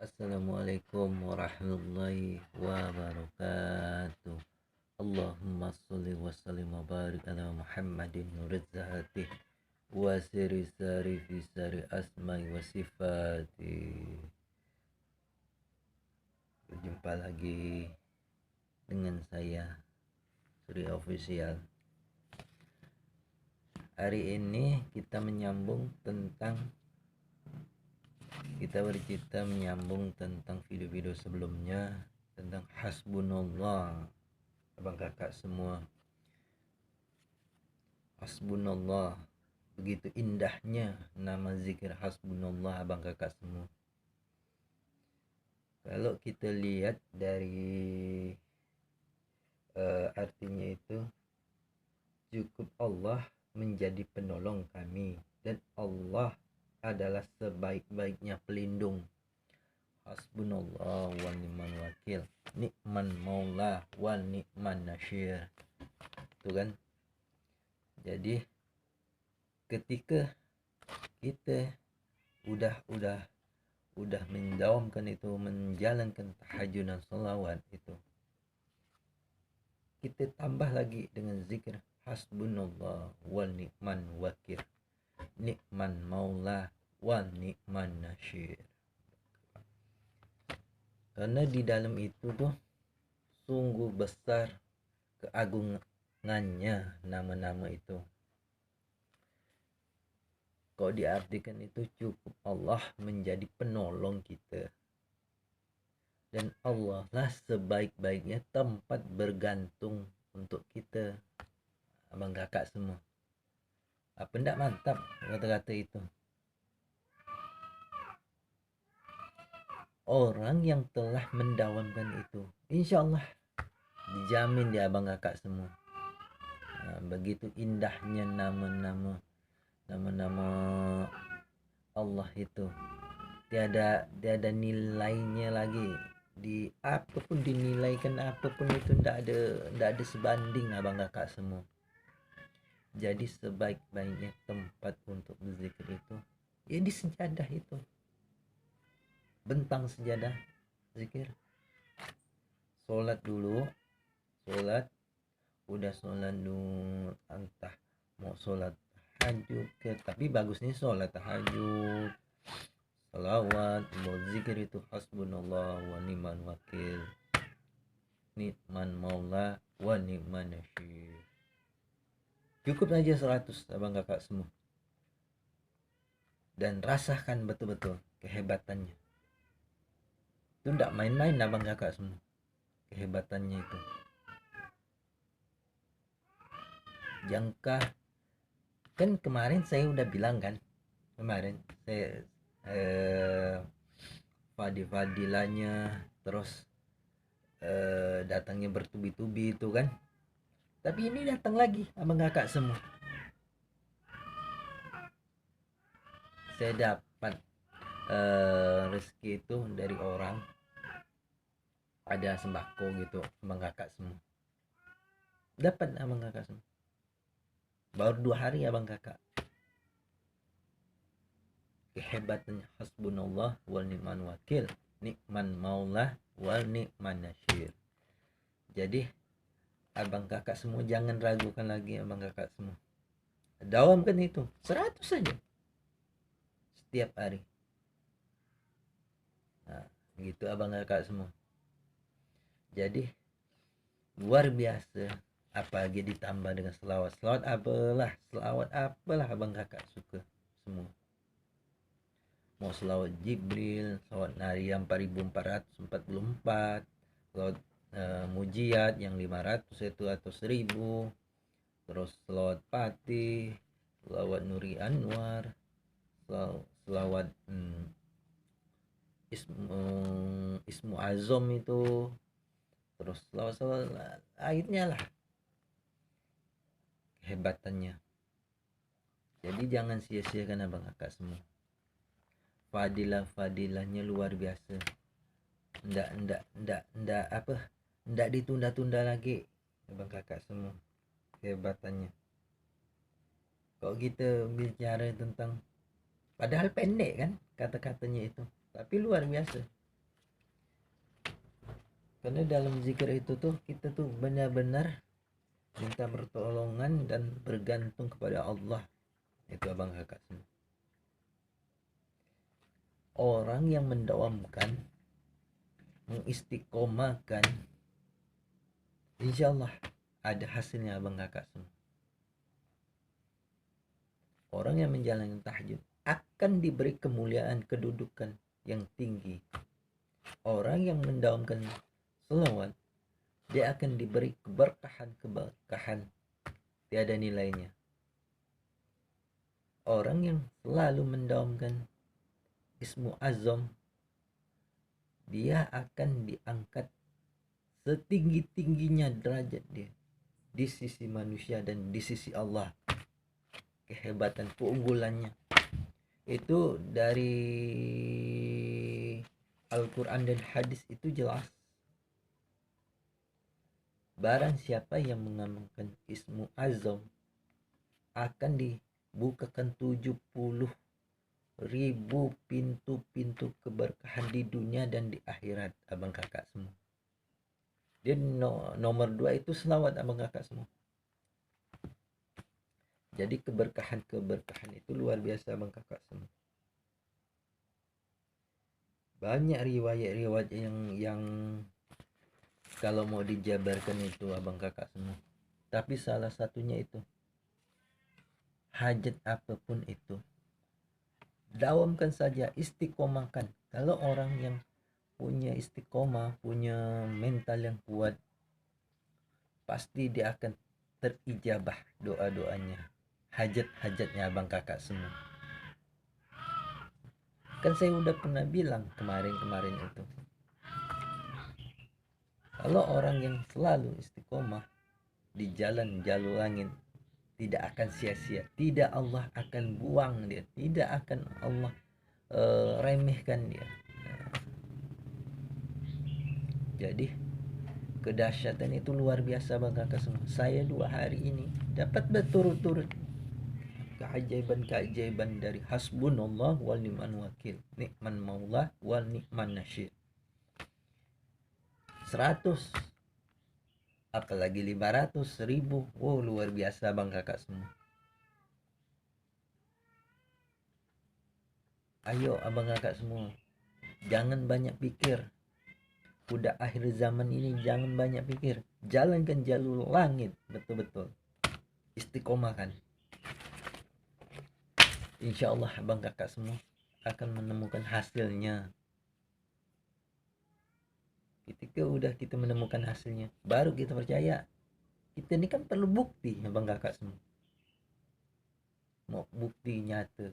Assalamualaikum warahmatullahi wabarakatuh. Allahumma sholli wa sallim wa barik ala Muhammadin nuriz zahati wa siri sari fi sari asma'i wa sifati. Berjumpa lagi dengan saya Suri Official. Hari ini kita bercerita menyambung tentang video-video sebelumnya tentang hasbunallah. Abang kakak semua, hasbunallah, begitu indahnya nama zikir hasbunallah abang kakak semua. Kalau kita lihat dari artinya itu, cukup Allah menjadi penolong kami dan Allah adalah sebaik-baiknya pelindung. Hasbunallah wa ni'mal wakil, ni'man maula wa ni'man nasyir. Itu kan. Jadi ketika kita udah mendawamkan itu, menjalankan tahajud dan salawat itu, kita tambah lagi dengan zikir hasbunallah wa ni'man wakil, ni'man maula wa ni'man nasyir. Karena di dalam itu tuh sungguh besar keagungannya nama-nama itu. Kalau diartikan itu, cukup Allah menjadi penolong kita, dan Allah lah sebaik-baiknya tempat bergantung untuk kita, abang kakak semua. Apa ndak mantap kata-kata itu? Orang yang telah mendawamkan itu, insya Allah dijamin dia abang kakak semua. Begitu indahnya nama-nama Allah itu, tiada nilainya lagi. Di apapun, dinilaikan apapun itu, ndak ada sebanding abang kakak semua. Jadi sebaik-baiknya tempat untuk berzikir itu ya di sejadah itu, bentang sejadah zikir. Sholat dulu, udah sholat dulu, entah mau sholat tahajud ke, tapi bagusnya sholat tahajud, salawat, mau zikir itu hasbunallah wa ni'man wakil, ni'man maula wa ni'man nasyir. Cukup aja 100 abang kakak semua, dan rasakan betul-betul kehebatannya. Itu ndak main-main abang kakak semua, kehebatannya itu. Jangka kan kemarin saya udah bilang kan, kemarin saya fadilahnya, terus datangnya bertubi-tubi itu kan. Tapi ini datang lagi abang kakak semua. Saya dapat rezeki itu dari orang, ada sembako gitu abang kakak semua. Dapat abang kakak semua. Baru 2 hari abang kakak. Kehebatannya hasbunallah wa ni'man wakil, ni'man maula wa ni'man nasyir. Jadi abang kakak semua jangan ragukan lagi abang kakak semua. Dawamkan itu 100 saja setiap hari. Nah, gitu abang kakak semua. Jadi luar biasa, apalagi ditambah dengan selawat apalah abang kakak suka semua. Mau selawat Jibril, selawat Nariyam 4444, selawat Mujiat yang 500 itu atau 1000, terus selawat Fatih, selawat Nuri Anwar, selawat Ismu Azam itu, terus selawat lainnya lah, kehebatannya. Jadi jangan sia-siakan abang kakak semua. Fadilahnya luar biasa. Ndak ditunda-tunda lagi abang kakak semua, kehebatannya. Kalau kita bicara tentang, padahal pendek kan kata-katanya itu, tapi luar biasa. Karena dalam zikir itu tuh kita tuh benar-benar minta pertolongan dan bergantung kepada Allah. Itu abang kakak semua. Orang yang mendawamkan, mengistiqomahkan, insya Allah ada hasilnya abang kakak semua. Orang yang menjalankan tahajud akan diberi kemuliaan kedudukan yang tinggi. Orang yang mendawamkan selawat, dia akan diberi keberkahan tiada nilainya. Orang yang selalu mendawamkan ismu azam, dia akan diangkat setinggi-tingginya derajat dia di sisi manusia dan di sisi Allah. Kehebatan, keunggulannya itu dari Al-Quran dan hadis itu jelas. Barang siapa yang mengamalkan ismu azam akan dibukakan 70.000 pintu-pintu keberkahan di dunia dan di akhirat abang kakak semua. Dia nomor 2 itu selawat abang kakak semua. Jadi keberkahan itu luar biasa abang kakak semua. Banyak riwayat-riwayat yang kalau mau dijabarkan itu abang kakak semua. Tapi salah satunya itu, hajat apapun itu, dawamkan saja, istiqomahkan. Kalau orang yang punya istiqomah, punya mental yang kuat, pasti dia akan terijabah doa-doanya, hajat-hajatnya abang kakak semua. Kan saya udah pernah bilang kemarin itu, kalau orang yang selalu istiqomah di jalan jalur langit, tidak akan sia-sia, tidak Allah akan buang dia, tidak akan Allah remehkan dia. Jadi kedahsyatan itu luar biasa bang kakak semua. Saya 2 hari ini dapat berturut-turut keajaiban dari hasbunallah wal ni'man wakil, ni'man maula wal ni'man nasyir. 100 apalagi 500.000. Wow, luar biasa bang kakak semua. Ayo abang kakak semua, jangan banyak pikir. Udah akhir zaman ini, jangan banyak pikir, jalankan jalur langit betul-betul, istiqomahkan. Insya Allah abang kakak semua akan menemukan hasilnya. Ketika udah kita menemukan hasilnya, baru kita percaya. Kita ini kan perlu bukti abang kakak semua, mau bukti nyata.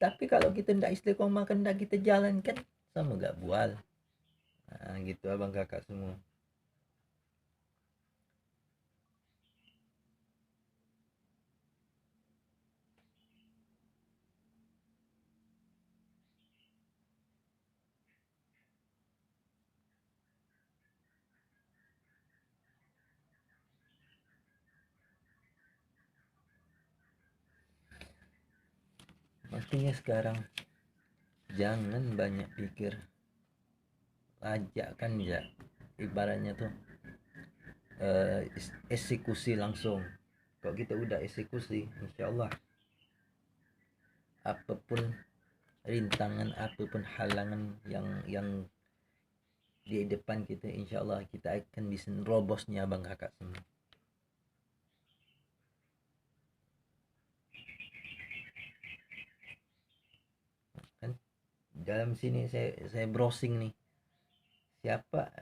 Tapi kalau kita tidak istiqomahkan, tidak kita jalankan, sama gak bual. Nah, gitu abang kakak semua. Makanya sekarang jangan banyak pikir, ajakkan ya, ibaratnya tuh eksekusi langsung. Kalau kita udah eksekusi, insya Allah apapun rintangan, apapun halangan yang di depan kita, insya Allah kita akan bisa robosnya abang kakak semua. Kan dalam sini saya browsing nih,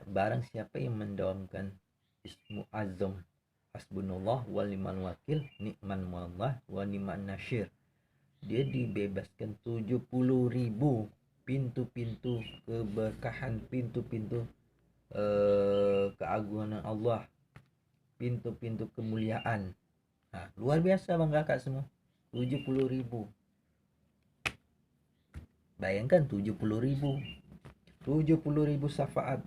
barang siapa yang mendawamkan ismu azam, hasbunallah wa ni'mal wakil, ni'man maullah wa ni'man nasyir, dia dibebaskan 70.000 pintu-pintu keberkahan, pintu-pintu keagungan Allah, pintu-pintu kemuliaan. Nah, luar biasa bang kakak semua. 70.000. Bayangkan 70.000. 70.000 syafaat.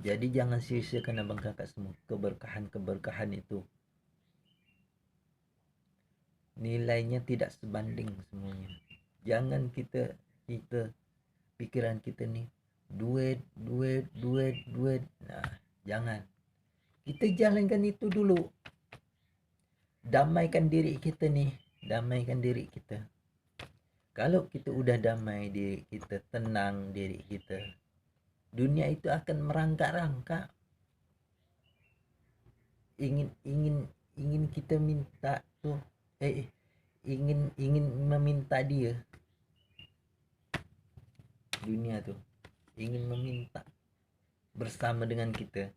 Jadi jangan sia-siakan abang kakak semua keberkahan itu. Nilainya tidak sebanding semuanya. Jangan kita pikiran kita nih, duit, duit, duit, duit. Nah, jangan. Kita jalankan itu dulu. Damaikan diri kita nih, damaikan diri kita. Kalau kita udah damai diri kita, tenang diri kita, dunia itu akan merangkak-rangkak. Ingin kita minta tuh, ingin meminta dia, dunia tuh ingin meminta bersama dengan kita.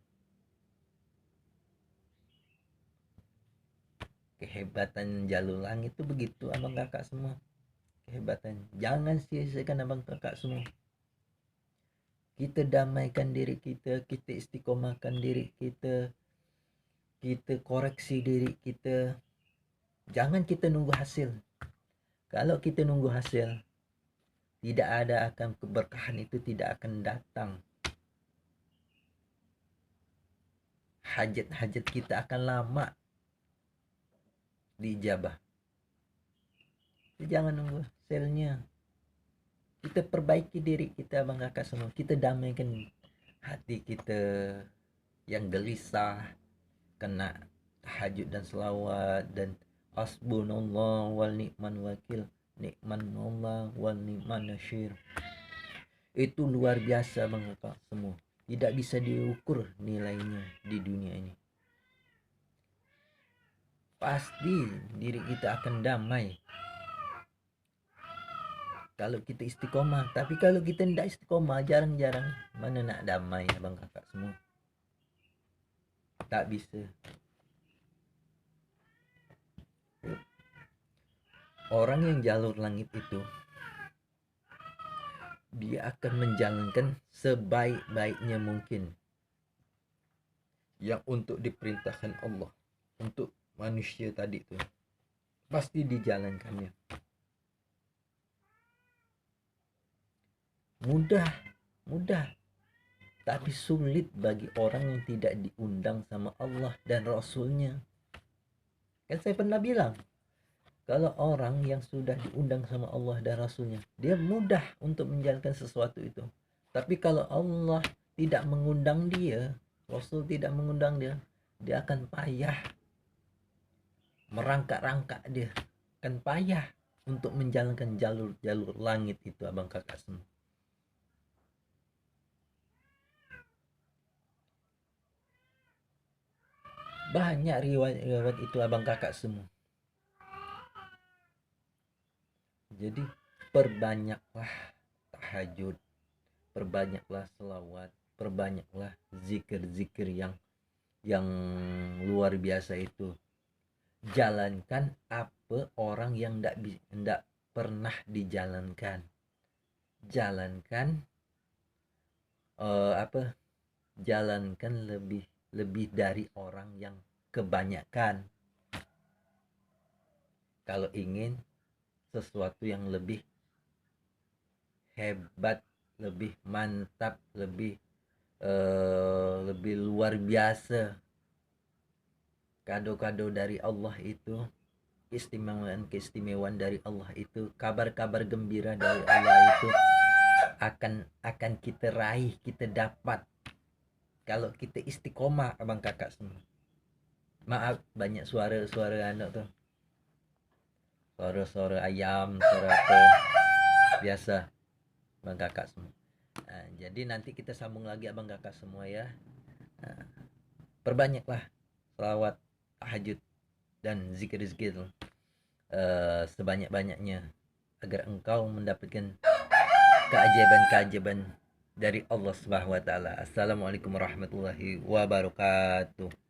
Kehebatan jalur langit itu begitu abang kakak semua. Kehebatan, jangan sia-siakan abang kakak semua. Kita damaikan diri kita, kita istiqomahkan diri kita, kita koreksi diri kita. Jangan kita nunggu hasil. Kalau kita nunggu hasil, tidak ada akan keberkahan itu tidak akan datang. Hajat-hajat kita akan lama diijabah. Jangan nunggu hasilnya. Kita perbaiki diri kita abang kakak semua. Kita damaikan hati kita yang gelisah, kena tahajud dan selawat dan hasbunallah wal ni'man wakil, ni'manallah wal ni'man nasyir. Itu luar biasa abang kakak semua. Tidak bisa diukur nilainya di dunia ini. Pasti diri kita akan damai kalau kita istiqomah. Tapi kalau kita tidak istiqomah, jarang-jarang mana nak damai abang kakak semua. Tak bisa. Orang yang jalur langit itu, dia akan menjalankan sebaik-baiknya mungkin yang untuk diperintahkan Allah untuk manusia tadi tuh, pasti dijalankannya. Mudah, tapi sulit bagi orang yang tidak diundang sama Allah dan Rasulnya. Kan saya pernah bilang, kalau orang yang sudah diundang sama Allah dan Rasulnya, dia mudah untuk menjalankan sesuatu itu. Tapi kalau Allah tidak mengundang dia, Rasul tidak mengundang dia, dia akan payah. Merangkak-rangkak dia akan payah untuk menjalankan jalur langit itu abang kakak semua. Banyak riwayat itu abang kakak semua. Jadi perbanyaklah tahajud, perbanyaklah selawat, perbanyaklah zikir-zikir yang luar biasa itu. Jalankan apa orang yang tidak pernah dijalankan. Jalankan jalankan lebih dari orang yang kebanyakan. Kalau ingin sesuatu yang lebih hebat, lebih mantap, lebih luar biasa, kado-kado dari Allah itu, keistimewaan dari Allah itu, kabar-kabar gembira dari Allah itu akan kita raih, kita dapat kalau kita istiqomah abang kakak semua. Maaf banyak suara anak tuh, suara ayam, suara apa biasa abang kakak semua. Nah, jadi nanti kita sambung lagi abang kakak semua ya. Nah, perbanyaklah selawat, tahajud dan zikir-zikir sebanyak-banyaknya agar engkau mendapatkan keajaiban-keajaiban dari Allah Subhanahu wa taala. Assalamualaikum warahmatullahi wabarakatuh.